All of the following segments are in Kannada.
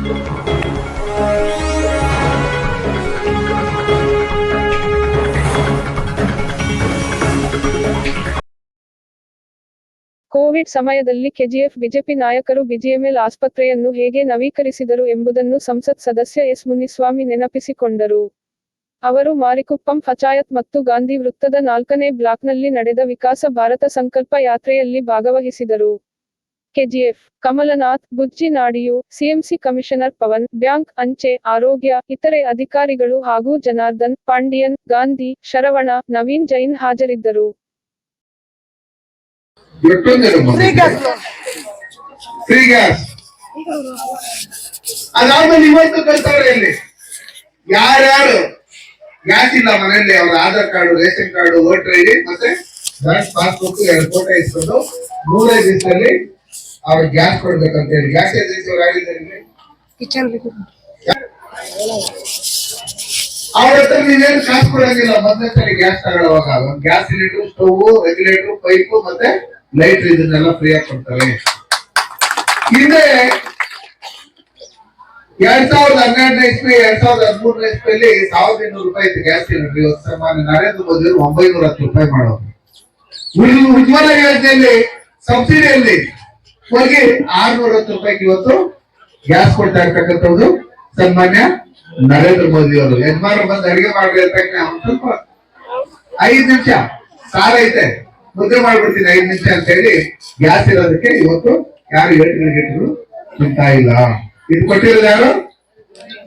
ಕೋವಿಡ್ ಸಮಯದಲ್ಲಿ ಕೆಜಿಎಫ್ ಬಿಜೆಪಿ ನಾಯಕರು ಬಿಜಿಎಂಎಲ್ ಆಸ್ಪತ್ರೆಯನ್ನು ಹೇಗೆ ನವೀಕರಿಸಿದರು ಎಂಬುದನ್ನು ಸಂಸತ್ ಸದಸ್ಯ ಎಸ್ ಮುನಿಸ್ವಾಮಿ ನೆನಪಿಸಿಕೊಂಡರು. ಅವರು ಮಾರಿಕುಪ್ಪಂ ಪಂಚಾಯತ್ ಮತ್ತು ಗಾಂಧಿ ವೃತ್ತದ 4ನೇ ಬ್ಲಾಕ್ನಲ್ಲಿ ನಡೆದ ವಿಕಾಸ ಭಾರತ ಸಂಕಲ್ಪ ಯಾತ್ರೆಯಲ್ಲಿ ಭಾಗವಹಿಸಿದರು. ಕೆಜಿಎಫ್ ಕಮಲನಾಥ್, ಬುಜ್ಜಿ ನಾಡಿಯು, ಸಿಎಂಸಿ ಕಮಿಷನರ್ ಪವನ್, ಬ್ಯಾಂಕ್, ಅಂಚೆ, ಆರೋಗ್ಯ, ಇತರೆ ಅಧಿಕಾರಿಗಳು ಹಾಗೂ ಜನಾರ್ದನ್, ಪಾಂಡಿಯನ್, ಗಾಂಧಿ, ಶರವಣ, ನವೀನ್ ಜೈನ್ ಹಾಜರಿದ್ದರು. ಫ್ರೀ ಗ್ಯಾಸ್ ಅದಾದ್ಮೇಲೆ ಇವತ್ತು ಕಲ್ತವ್ರೆ ಇಲ್ಲಿ ಯಾರ್ಯಾರು ಗ್ಯಾಸ್ ಇಲ್ಲ ಮನೆಯಲ್ಲಿ ಅವ್ರ Aadhaar card, ration card, voter ID ಮತ್ತೆ ಬ್ಯಾಂಕ್ ಪಾಸ್ಬುಕ್ 2 ಫೋಟೋ ಇಸ್ಕೊಂಡು 3 ದಿವಸದಲ್ಲಿ ಅವ್ರಿಗೆ ಗ್ಯಾಸ್ ಕೊಡ್ಬೇಕಂತ ಹೇಳಿ ಗ್ಯಾಸ್ ಏಜೆನ್ಸಿ ಅವ್ರು ಆಗಿದ್ದಾರೆ. ಅವ್ರ ಹತ್ರ ನೀವೇನು ಕಾಸು ಕೊಡಂಗಿಲ್ಲ. ಮೊದಲನೇ ಸರಿ ಗ್ಯಾಸ್ ತಗೊಳ್ಳುವಾಗ ಒಂದು gas cylinder, stove, regulator, pipe ಮತ್ತೆ ಲೈಟ್ ಇದನ್ನೆಲ್ಲ ಫ್ರೀ ಆಗಿ ಕೊಡ್ತಾರೆ. ಹಿಂದೆ 2012ನೇ ಇಸ್ವಿ 2013ನೇ ಇಸ್ವಿಯಲ್ಲಿ 1200 ರೂಪಾಯಿ ಇತ್ತು ಗ್ಯಾಸ್ ಸಿಲಿಂಡರ್. ಇವತ್ತು ಸನ್ಮಾನ್ಯ ನರೇಂದ್ರ ಮೋದಿ ಅವರು 910 ರೂಪಾಯಿ ಮಾಡೋದು. ಉಜ್ವಲ ಯೋಜನೆಯಲ್ಲಿ ಸಬ್ಸಿಡಿಯಲ್ಲಿ ಹೋಗಿ 610 ರೂಪಾಯಿಗೆ ಇವತ್ತು ಗ್ಯಾಸ್ ಕೊಡ್ತಾ ಇರ್ತಕ್ಕಂಥದ್ದು ಸನ್ಮಾನ್ಯ ನರೇಂದ್ರ ಮೋದಿ ಅವರು. ಯಜಮಾನ ಬಂದು ಅಡಿಗೆ ಮಾಡ್ರಿ ಅಂತ ಸ್ವಲ್ಪ 5 ನಿಮಿಷ ಸಾರ ಐತೆ ಮುದ್ದೆ ಮಾಡ್ಬಿಡ್ತೀನಿ 5 ನಿಮಿಷ ಅಂತ ಹೇಳಿ ಗ್ಯಾಸ್ ಇರೋದಕ್ಕೆ ಇವತ್ತು ಯಾರು 8 ಗಂಟೆಗಳು ತಿಂತಾ ಇಲ್ಲ. ಇದು ಕೊಟ್ಟಿರೋದು ಯಾರು?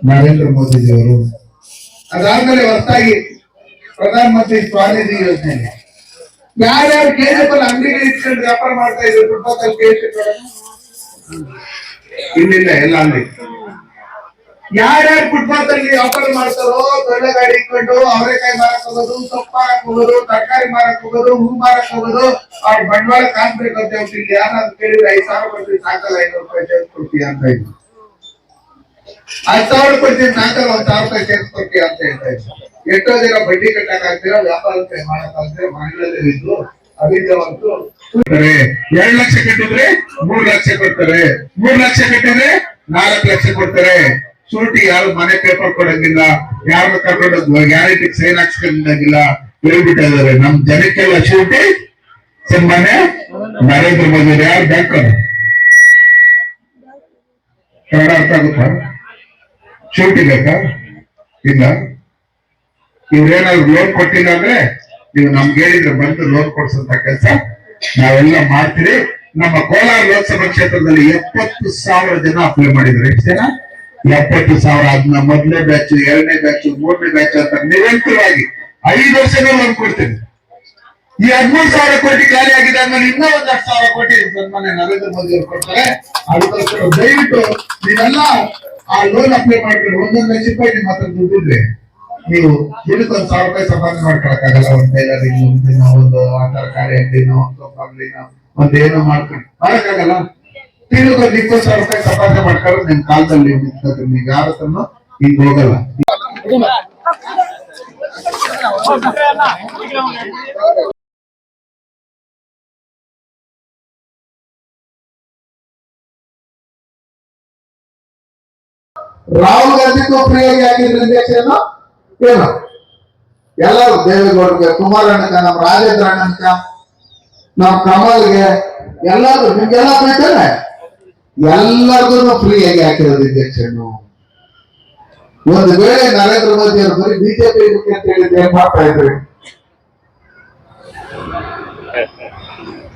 ನರೇಂದ್ರ ಮೋದಿಜಿ ಅವರು. ಅದಾದ್ಮೇಲೆ ಹೊಸದಾಗಿ ಪ್ರಧಾನ ಮಂತ್ರಿ ಸ್ವಾನಿಧಿ ಯೋಜನೆ ಯಾರ್ಯಾರು ಕೆಜಿಎಫ್ ಅಂಗಡಿಗೆ ಇಟ್ಕೊಂಡು ವ್ಯಾಪಾರ ಮಾಡ್ತಾ ಇದ್ರು ಫುಟ್ಪಾತ್ ಇಲ್ಲಿಲ್ಲ ಎಲ್ಲ ಅಲ್ಲಿ ಯಾರ್ಯಾರು ಫುಟ್ಪಾತ್ ಅಲ್ಲಿ ವ್ಯಾಪಾರ ಮಾಡ್ತಾರೋ ದೊಡ್ಡ ಗಾಡಿ ಇಟ್ಕೊಂಡು ಅವರೆಕಾಯಿ ಮಾರಕ್ ಹೋಗೋದು, ಸೊಪ್ಪು ಮಾರಕ್ ಹೋಗೋದು, ತರಕಾರಿ ಮಾರಕ್ ಹೋಗೋದು, ಹೂ ಮಾರಕ್ ಹೋಗೋದು, ಅವ್ರ ಬಂಡವಾಳ ಕಾಣ್ಬೇಕಂತ ಹೇಳ್ತೀವಿ. ಯಾರಾದ್ರು ಕೇಳಿದ್ರೆ 5,000 ಕೊಡ್ತೀವಿ ಸಾಕಲ್ಲ 500 ರೂಪಾಯಿ ಸೇರ್ಸ್ಕೊಡ್ತೀಯ ಅಂತ ಇದ್ವಿ. 10,000 ಕೊಡ್ತೀನಿ ಸಾಕಲ್ಲ 1,000 ರೂಪಾಯಿ ಸೇರ್ಸ್ಕೊಡ್ತೀಯ ಅಂತ ಹೇಳ್ತಾ ಇದ್ವಿ. ಎಷ್ಟೋ ಜನ ಬಡ್ಡಿ ಕಟ್ಟಕ್ ಆಗ್ತೀರ, ವ್ಯಾಪಾರ ಮಾಡಕ್ ಆಗ್ತೀರ, ಮನೆಗಳಲ್ಲಿ ಇದ್ದು ಅವಿದ್ಯಾವಂತರು 2 ಲಕ್ಷ ಕಟ್ಟಿದ್ರೆ 3 ಲಕ್ಷ ಕೊಡ್ತಾರೆ, 3 ಲಕ್ಷ ಕಟ್ಟಿದ್ರೆ 4 ಲಕ್ಷ ಕೊಡ್ತಾರೆ. ಸೂಟಿ ಯಾರು ಮನೆ ಪೇಪರ್ ಕೊಡಂಗಿಲ್ಲ, ಯಾರು ಕರ್ಕೊಂಡು ಗ್ಯಾರಂಟಿ ಸೈನ್ ಹಾಕ್ಸ್ಕೊಂಡಂಗಿಲ್ಲ ಹೇಳ್ಬಿಟ್ಟಿದ್ದಾರೆ. ನಮ್ ಜನಕ್ಕೆಲ್ಲ ಶೂಟಿ ಸನ್ಮಾನ್ಯ ನರೇಂದ್ರ ಮೋದಿ. ಯಾರು ಬ್ಯಾಂಕರ್ ಕನ್ನಡ ಅರ್ಥ ಆಗುತ್ತಾ? ಶೂಟಿ ಬೇಕಾ? ಇಲ್ಲ. ಇವ್ರೇನಾದ್ರು ಲೋನ್ ಕೊಟ್ಟಿಲ್ಲ ಅಂದ್ರೆ ನೀವು ನಮ್ಗೆ ಹೇಳಿದ್ರೆ ಬಂದು ಲೋನ್ ಕೊಡ್ಸಂತ ಕೆಲಸ ನಾವೆಲ್ಲ ಮಾಡ್ತೀರಿ. ನಮ್ಮ ಕೋಲಾರ ಲೋಕಸಭಾ ಕ್ಷೇತ್ರದಲ್ಲಿ 70,000 ಜನ ಅಪ್ಲೈ ಮಾಡಿದ್ರು. ಎಷ್ಟು ಜನ? 70,000. ಅದನ್ನ ಮೊದಲನೇ ಬ್ಯಾಚ್, 2ನೇ ಬ್ಯಾಚ್, 3ನೇ ಬ್ಯಾಚ್ ಅಂತ ನಿರಂತರವಾಗಿ 5 ವರ್ಷನೇ ಲೋನ್ ಕೊಡ್ತೇನೆ. ಈ 13,000 ಕೋಟಿ ಖಾಲಿ ಆಗಿದೆ ಆದ್ಮೇಲೆ ಇನ್ನೂ 1,00,000 ಕೋಟಿ ಸನ್ಮಾನ್ಯ ನರೇಂದ್ರ ಮೋದಿ ಅವರು ಕೊಡ್ತಾರೆ. ಅದಕ್ಕೋಸ್ಕರ ದಯವಿಟ್ಟು ನೀವೆಲ್ಲ ಆ ಲೋನ್ ಅಪ್ಲೈ ಮಾಡ್ಕೊಂಡು 1 ಲಕ್ಷ ರೂಪಾಯಿ ನಿಮ್ಮ ಹತ್ರ ದುಡ್ಡಿದ್ರೆ ನೀವು ದಿನಕ್ಕೆ 1,000 ರೂಪಾಯಿ ಸಂಪಾದನೆ ಮಾಡ್ಕೊಳಕ್ಕಾಗಲ್ಲ. ಒಂದು ಟೈಲರಿಂಗ್, ಒಂದು ತರಕಾರಿ ಅಂಗಡಿನೋ, ಸೊಪ್ಪು ಅಂಗಡಿನೋ, ಒಂದೇನೋ ಮಾಡ್ಕೊಂಡು ಮಾಡಕ್ಕಾಗಲ್ಲ. ತಿಂಗಳಿಗೆ 20,000 ರೂಪಾಯಿ ಸಂಪಾದನೆ ಮಾಡ್ಕೊಳ್ಳೋದು ನಿಮ್ ಕಾಲದಲ್ಲಿ ನೀವು ಯಾರ ಹತ್ರನೂ ಈಗ ಹೋಗಲ್ಲ. ರಾಹುಲ್ ಗಾಂಧಿಗೂ ಫ್ರೀಯಾಗಿ ಆಗಿದ್ರೆ ಇಂಜೆಕ್ಷನ್ ಏನು ಎಲ್ಲರೂ ದೇವೇಗೌಡರಿಗೆ, ಕುಮಾರಣ್ಣಕ, ನಮ್ಮ ರಾಜೇಂದ್ರ ಅಣ್ಣನ್ಕ, ನಮ್ಮ ಕಮಲ್ಗೆ ಎಲ್ಲರೂ ನಿಮ್ಗೆಲ್ಲ ಬೇಕಲ್ಲ ಎಲ್ಲರಿಗೂ ಫ್ರೀಯಾಗಿ ಹಾಕಿರೋದು ಇಂಜೆಕ್ಷನ್. ಒಂದು ವೇಳೆ ನರೇಂದ್ರ ಮೋದಿ ಅವರು ಬರೀ ಬಿಜೆಪಿ ಅಂತ ಹೇಳಿದ್ರೆ ಏನ್ ಮಾಡ್ತಾ ಇದ್ರಿ?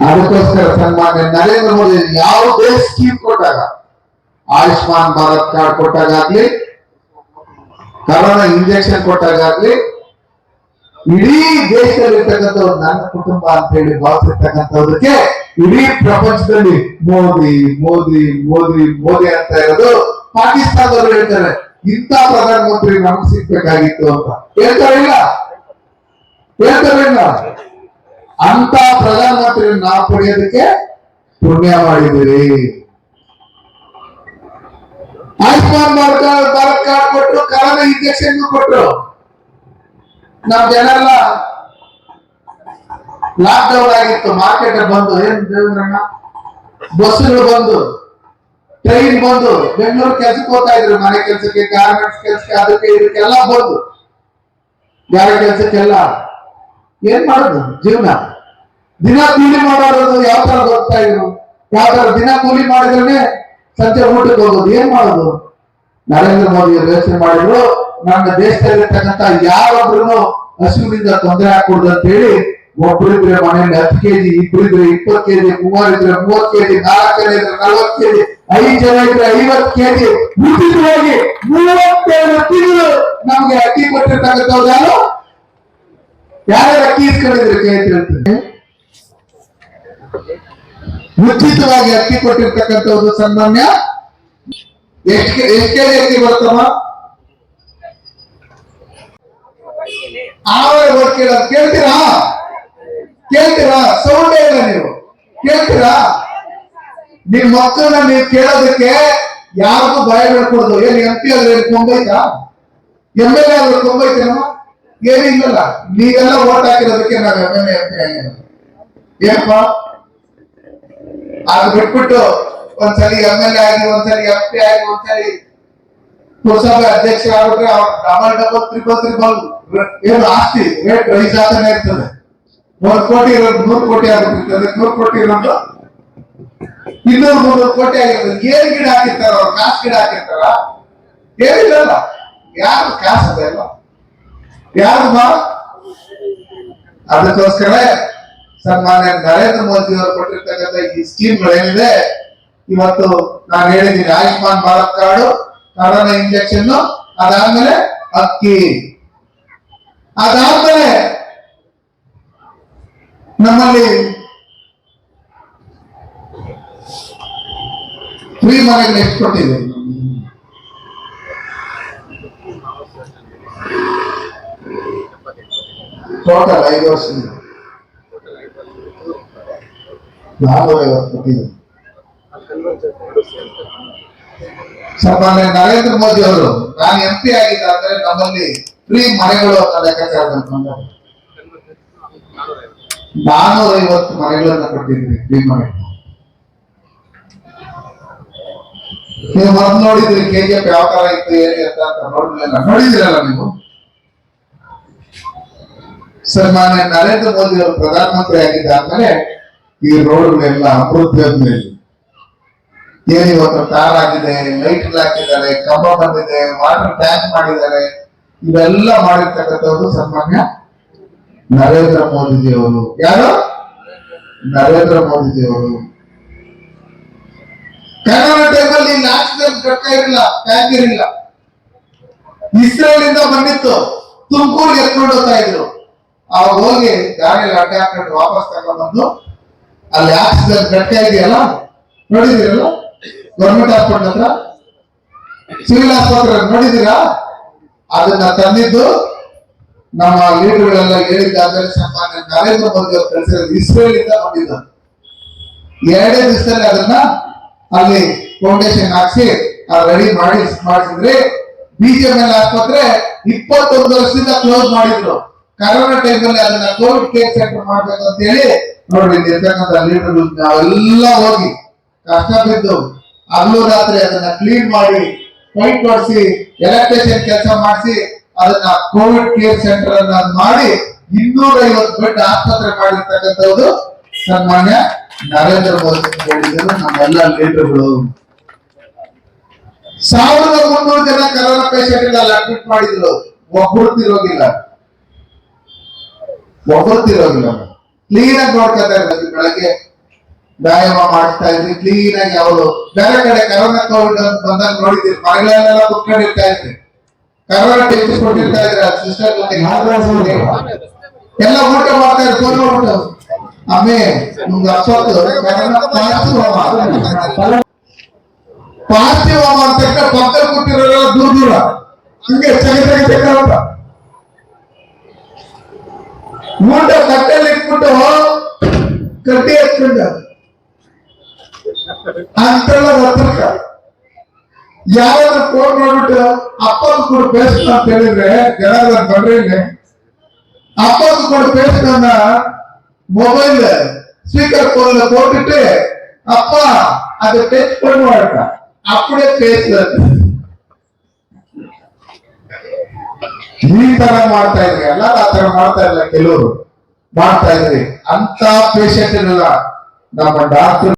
ಅದಕ್ಕೋಸ್ಕರ ಸನ್ಮಾನ್ಯ ನರೇಂದ್ರ ಮೋದಿ ಯಾವುದೇ ಸ್ಕೀಮ್ ಕೊಟ್ಟಾಗ, ಆಯುಷ್ಮಾನ್ ಭಾರತ್ ಕಾರ್ಡ್ ಕೊಟ್ಟಾಗ್ಲಿ, ಕರೋನಾ ಇಂಜೆಕ್ಷನ್ ಕೊಟ್ಟಾಗ್ಲಿ, ಇಡೀ ದೇಶದಲ್ಲಿರ್ತಕ್ಕಂಥವ್ರು ನನ್ನ ಕುಟುಂಬ ಅಂತ ಹೇಳಿ ಭಾವಿಸಿರ್ತಕ್ಕಂಥವ್ರಿಗೆ ಇಡೀ ಪ್ರಪಂಚದಲ್ಲಿ ಮೋದಿ ಮೋದಿ ಮೋದಿ ಮೋದಿ ಅಂತ ಇರೋದು ಪಾಕಿಸ್ತಾನದವರು ಹೇಳ್ತಾರೆ. ಇಂಥ ಪ್ರಧಾನಮಂತ್ರಿ ನಮ್ಗೆ ಸಿಗ್ಬೇಕಾಗಿತ್ತು ಅಂತ ಹೇಳ್ತಾರಿಲ್ಲ. ಅಂತ ಪ್ರಧಾನಮಂತ್ರಿ ನಾವು ಪಡೆಯೋದಕ್ಕೆ ಪುಣ್ಯ ಮಾಡಿದ್ದೀರಿ. ಆಯುಷ್ಮಾನ್ ಭಾರತ್ ಕಾರ್ಡ್ ಕೊಟ್ಟರು, ಕರೋನಾ ಇಂಜೆಕ್ಷನ್ ಕೊಟ್ಟರು. ನಮ್ ಜನ ಎಲ್ಲ ಲಾಕ್ ಡೌನ್ ಆಗಿತ್ತು, ಮಾರ್ಕೆಟ್ ಬಂದು ಏನ್ ದೇವರಣ್ಣ ಬಸ್ಸುಗಳು ಬಂದು ಟ್ರೈನ್ ಬಂದು ಬೆಂಗಳೂರು ಕೆಲ್ಸಕ್ಕೆ ಹೋಗ್ತಾ ಇದ್ರು, ಮನೆ ಕೆಲ್ಸಕ್ಕೆ, ಗಾರ್ಮೆಂಟ್ಸ್ ಕೆಲ್ಸಕ್ಕೆ, ಅದಕ್ಕೆ ಇದಕ್ಕೆಲ್ಲ ಬಂದು ಬೇರೆ ಕೆಲ್ಸಕ್ಕೆಲ್ಲ ಏನ್ ಮಾಡೋದು ಜೀವನ. ದಿನ ಕೂಲಿ ಮಾಡೋದು ಯಾವ ತರ ಹೋಗ್ತಾ ಇದ್ರು, ಯಾವ ತರ ದಿನ ಕೂಲಿ ಮಾಡಿದ್ರೆ ಸಂಜೆ ಊಟಕ್ಕೆ ಹೋಗೋದು, ಏನ್ ಮಾಡೋದು. ನರೇಂದ್ರ ಮೋದಿ ಯೋಚನೆ ಮಾಡಿದ್ರು, ನಮ್ಮ ದೇಶದಲ್ಲಿರ್ತಕ್ಕಂಥ ಯಾರೊಬ್ರು ಹಸುವಿನಿಂದ ತೊಂದರೆ ಹಾಕೂಡ್ದು ಅಂತ ಹೇಳಿ, ಒಬ್ಬರಿದ್ರೆ ಮನೆಯಲ್ಲಿ 10 ಕೆಜಿ, ಇಬ್ಬರಿದ್ರೆ 20 ಕೆಜಿ, ಮೂವರಿದ್ರೆ 30 ಕೆಜಿ, 4 ಜನ ಇದ್ರೆ 40 ಕೆಜಿ, 5 ಜನ ಇದ್ರೆ 50 ಕೆಜಿ ಉಚಿತವಾಗಿ 37 ತಿಂಗಳು ನಮ್ಗೆ ಅಕ್ಕಿ ಕೊಟ್ಟಿರ್ತಕ್ಕಂಥವ್ರು ಯಾರು? ಯಾರು ಅಕ್ಕಿ ಇಸ್ಕೊಂಡಿದ್ರೆ ಕೇಳ್ತಿರ್ತೀನಿ. ಉಚಿತವಾಗಿ ಅಕ್ಕಿ ಕೊಟ್ಟಿರ್ತಕ್ಕಂಥದ್ದು ಸನ್ಮಾನ್ಯ ಎಷ್ಟು ಕೆಜಿ ಅಕ್ಕಿ ಬರ್ತಮ್ಮ? ಆವರೆ ಓಟ್ ಕೇಳೋದು ಕೇಳ್ತೀರಾ? ಕೇಳ್ತೀರಾ? ಸೌಂಡೇ ಇಲ್ಲ ನೀವು, ಕೇಳ್ತೀರಾ? ನಿಮ್ ಮಕ್ಕಳನ್ನ ನೀವು ಕೇಳೋದಕ್ಕೆ ಯಾರಿಗೂ ಭಯ ಬೀಳ್ಕೊಡುದು. ಏನ್ MP ಆದ್ರೆ ಕೊಂಬೈತಾ? MLA ಆದ್ರೆ ಕೊಂಬೈತೇನೋ? ಏನಿಲ್ಲಲ್ಲ. ನೀವೆಲ್ಲ ಓಟ್ ಹಾಕಿರೋದಕ್ಕೆ ನಾವು MLA MP ಆಗಿಲ್ಲ. ಏನಪ್ಪ ಅದು ಬಿಟ್ಬಿಟ್ಟು ಒಂದ್ಸಲಿ MLA ಆಗಿ, ಒಂದ್ಸಲಿ MP ಆಗಿ, ಒಂದ್ಸಲಿ ಪುರಸಭೆ ಅಧ್ಯಕ್ಷ ಆಗ್ಬಿಟ್ರೆ ಅವ್ರು ಡಬಲ್ ತ್ರಿಬಲ್ ಏನು ಆಸ್ತಿ ರೇಟ್ ರೈಸ್ ಆಗ್ತಾನೆ ಇರ್ತದೆ. 1 ಕೋಟಿ ಇರೋದು 100 ಕೋಟಿ ಆಗ್ಬಿಟ್ಟಿರ್ತದೆ, 100 ಕೋಟಿ ಇರೋದು 200-300 ಕೋಟಿ ಆಗಿರ್ತದೆ. ಏನ್ ಗಿಡ ಹಾಕಿರ್ತಾರ ಅವ್ರು? ಕಾಸು ಗಿಡ ಹಾಕಿರ್ತಾರ? ಏನಿಲ್ಲಲ್ಲ. ಯಾರು ಕಾಸು ಅದೆಲ್ಲ ಯಾರು ಬಾ. ಅದಕ್ಕೋಸ್ಕರ ಸನ್ಮಾನ್ಯ ನರೇಂದ್ರ ಮೋದಿ ಅವರು ಕೊಟ್ಟಿರ್ತಕ್ಕಂಥ ಈ ಸ್ಕೀಮ್ಗಳೇನಿದೆ, ಇವತ್ತು ನಾನು ಹೇಳಿದ್ದೀನಿ, Ayushman Bharat card, corona injection, ಅದಾದ್ಮೇಲೆ ಅಕ್ಕಿ, ಅದಾದ್ಮೇಲೆ ನಮ್ಮಲ್ಲಿ ಫ್ರೀ ಮನೆಗಳು ಎಷ್ಟು ಕೊಟ್ಟಿದೆ? ಟೋಟಲ್ 5 ವರ್ಷದಿಂದ 450 ಕೊಟ್ಟಿದೆ. ಸನ್ಮಾನ್ಯ ನರೇಂದ್ರ ಮೋದಿ ಅವರು ನಾನು MP ಆಗಿದ್ದಾದ್ರೆ ನಮ್ಮಲ್ಲಿ ಫ್ರೀ ಮನೆಗಳು ಅಂತ ಲೆಕ್ಕಾಚಾರ 450 ಮನೆಗಳನ್ನ ಕೊಟ್ಟಿದ್ರಿ, ಫ್ರೀ ಮನೆ. ನೀವು ಮೊದಲು ನೋಡಿದ್ರಿ KGF ಯಾವ ತರ ಇತ್ತು, ಏನಿ ಅಂತ ನೋಡಿದಿರಲ್ಲ ನೀವು. ಸನ್ಮಾನ್ಯ ನರೇಂದ್ರ ಮೋದಿ ಅವರು ಪ್ರಧಾನಮಂತ್ರಿ ಆಗಿದ್ದಾದ್ಮೇಲೆ ಈ ರೋಡ್ಗಳೆಲ್ಲ ಅಭಿವೃದ್ಧಿ ಆದ್ಮೇಲೆ ಏನು ಇವತ್ತು ಟಾರ್ ಆಗಿದೆ, ಲೈಟ್ ಹಾಕಿದ್ದಾರೆ, ಕಂಬ ಬಂದಿದೆ, ವಾಟರ್ ಟ್ಯಾಂಕ್ ಮಾಡಿದ್ದಾರೆ. ಇವೆಲ್ಲ ಮಾಡಿರ್ತಕ್ಕಂಥದ್ದು ಸನ್ಮಾನ್ಯ ನರೇಂದ್ರ ಮೋದಿಜಿ ಅವರು. ಯಾರು? ನರೇಂದ್ರ ಮೋದಿಜಿ ಅವರು. ಕರೋನಾ ಟೈಮಲ್ಲಿ ಇಲ್ಲಿ ಆಕ್ಸಿಜನ್ ಘಟಕ ಇರಲಿಲ್ಲ, ಟ್ಯಾಂಕ್ ಇರಲಿಲ್ಲ. ಇಸ್ರೇಲ್ ಇಂದ ಬಂದಿತ್ತು, ತುಮಕೂರಿಗೆ ಎತ್ಕೊಂಡು ಹೋಗ್ತಾ ಇದ್ರು. ಅವಾಗ ಹೋಗಿ ಗಾಡಿಯಲ್ಲಿ ಅಡ್ಡ ಹಾಕೊಂಡು ವಾಪಸ್ ತಗೊಂಡ್ಬಂದು ಅಲ್ಲಿ ಆಕ್ಸಿಜನ್ ಘಟಕ ಇದೆಯಲ್ಲ, ನೋಡಿದಿರಲ್ಲ, ಗೌರ್ಮೆಂಟ್ ಹಾಸ್ಪಿಟಲ್ ಹತ್ರ, ಸಿವಿಲ್ ಆಸ್ಪತ್ರೆ ನೋಡಿದೀರಾ? ಅದನ್ನ ತಂದಿದ್ದು ನಮ್ಮ ಲೀಡರ್ಗಳೆಲ್ಲ ಹೇಳಿದ್ದಾದ್ಮೇಲೆ ಸನ್ಮಾನ್ಯ ನರೇಂದ್ರ ಮೋದಿ ಅವರು ಕಳಿಸಿರೋದು. ಇಸ್ರೇಲ್ ಇಂದ ಬಂದಿದ್ದು 2 ದಿವಸದಲ್ಲಿ ಅದನ್ನ ಅಲ್ಲಿ ಫೌಂಡೇಶನ್ ಹಾಕ್ಸಿ ರೆಡಿ ಮಾಡಿಸಿದ್ರೆ. BGML ಆಸ್ಪತ್ರೆ 21 ವರ್ಷದಿಂದ ಕ್ಲೋಸ್ ಮಾಡಿದ್ರು. ಕರೋನಾ ಟೈಮಲ್ಲಿ ಅದನ್ನ ಕೋವಿಡ್ ಕೇರ್ ಸೆಂಟರ್ ಮಾಡ್ಬೇಕು ಅಂತ ಹೇಳಿ ನೋಡ್ರಿ, ಇರ್ತಕ್ಕಂಥ ಲೀಡರ್ ನಾವೆಲ್ಲ ಹೋಗಿ ಕಷ್ಟ ಬಿದ್ದು ಹಗಲು ರಾತ್ರಿ ಅದನ್ನ ಕ್ಲೀನ್ ಮಾಡಿ, ಪೈಂಟ್ ಮಾಡಿಸಿ, ಎಲೆಕ್ಟ್ರಿಷಿಯನ್ ಕೆಲಸ ಮಾಡಿಸಿ ಅದನ್ನ ಕೋವಿಡ್ ಕೇರ್ ಸೆಂಟರ್ ಅನ್ನ ಮಾಡಿ 250 ಬೆಡ್ ಆಸ್ಪತ್ರೆ ಮಾಡಿರ್ತಕ್ಕಂಥದ್ದು ಸನ್ಮಾನ್ಯ ನರೇಂದ್ರ ಮೋದಿ ಹೇಳಿದರು. ನಮ್ಮೆಲ್ಲ ಲೀಡರ್ಗಳು 1300 ಜನ ಕರೋನಾ ಪೇಷಂಟ್ ಇಲ್ಲ ಅಡ್ಮಿಟ್ ಮಾಡಿದ್ರು. ಒಬ್ಬರು ತಿರೋಗಿಲ್ಲ. ಕ್ಲೀನ್ ಆಗಿ ನೋಡ್ಕೊತಾ ಇರ್ಬೇಕು. ಬೆಳಗ್ಗೆ ವ್ಯಾಯಾಮ ಮಾಡಿಸ್ತಾ ಇದ್ರಿ, ಕ್ಲೀನ್ ಆಗಿ. ಅವರು ಬೇರೆ ಕಡೆ ಕರೋನಾ ಕೋವಿಡ್ ಬಂದಾಗ ನೋಡಿದ್ರಿ, ಮನೆಗಳೆಲ್ಲ ಕುತ್ಕೊಂಡಿರ್ತಾ ಇದ್ರಿ, ಕರೋನಾ ಟೆಸ್ಟ್ ಕೊಟ್ಟಿರ್ತಾ ಇದ್ರ ಸಿಸ್ಟರ್ ಜೊತೆ ಎಲ್ಲ ಊಟ ಮಾಡ್ತಾ ಇದ್ರು. ಆಮೇಲೆ ನಿಮ್ಗೆ ಅಷ್ಟೊತ್ತು ಪಾಸಿಟಿವ್ ಅಂತ ಪಕ್ಕದಲ್ಲಿ ಕೂತಿರೋರೆಲ್ಲ ದೂರ ಹಂಗೆ ತೆಗೆದ ಊಟ ಕಟ್ಟೆಯಲ್ಲಿ ಇಟ್ಬಿಟ್ಟು ಕಟ್ಟಿ ಎತ್ಕೊಂಡ ಅಂತೆಲ್ಲ ಹತ್ರಕ ಯಾರಾದ್ರೂ ಫೋನ್ ಮಾಡ್ಬಿಟ್ಟು ಅಪ್ಪನ ಕೂಡ ಪೇಸ್ಟ್ ಅಂತ ಹೇಳಿದ್ರೆ ಜನ ಬಂದ್ರೆ ಅಪ್ಪನ ಕೂಡ ಪೇಸ್ಟ್ ಅನ್ನ ಮೊಬೈಲ್ ಸ್ಪೀಕರ್ ಫೋನ್ ಕೊಟ್ಟಿಟ್ಟು ಅಪ್ಪ ಅದು ಟಚ್ ಮಾಡಿ ಮಾಡಕ ಅప్పుడే ಫೇಸ್ ಈ ತರ ಮಾಡ್ತಾ ಇದ್ರಿ, ಎಲ್ಲ ಆ ತರ ಮಾಡ್ತಾ ಇಲ್ಲ, ಕೆಲವರು ಮಾಡ್ತಾ ಇದ್ರಿ. ಅಂತ ಪೇಷಂಟ್ ನಮ್ಮ ಡಾಕ್ಟರ್